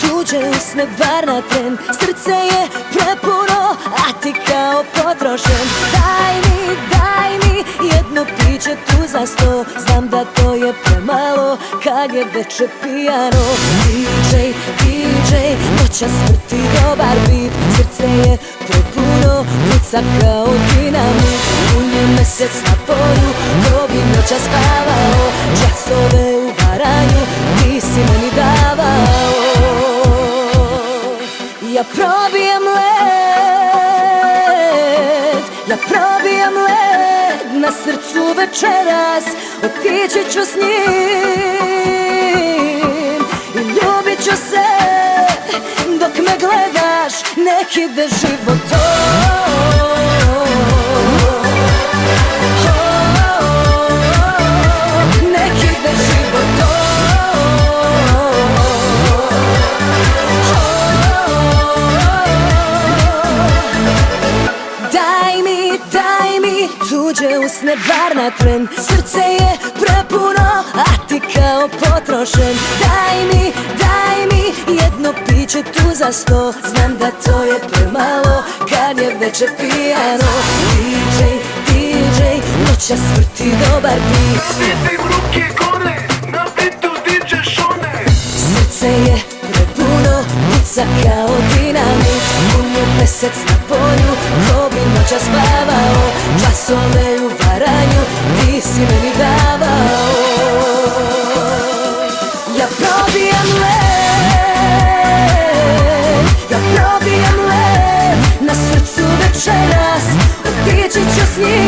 tuđe usne bar na tren. Srce je prepuno, a ti kao potrošen. Daj mi jedno piće tu za sto. Znam da to je premalo kad je večer pijano. DJ, noćas vrti dobar bit. Srce je prepuno, puca kao dinamit. Pun je mesec na polju, ko bi noćas spavao. Časove u varanju ti si meni davao. Ja probijem led na srcu večeras. Otići ću s njim i ljubit ću se dok me gledaš. Nek ide život nek ide život Daj mi tuđe usne bar na tren. Srce je prepuno, a ti kao potrošen. Daj mi jedno piće tu za sto. Znam da to je premalo kad je večer pijano. DJ, noćas vrti dobar bit. Svijetim ruke gore, na bitu DJ Šone. Srce je prepuno, puca kao dinamit. Pun je mesec na polju, ko bi noćas spavao. Časove u varanju ti si meni davao. Ja probijem led na srcu večeras. Otići ću s njim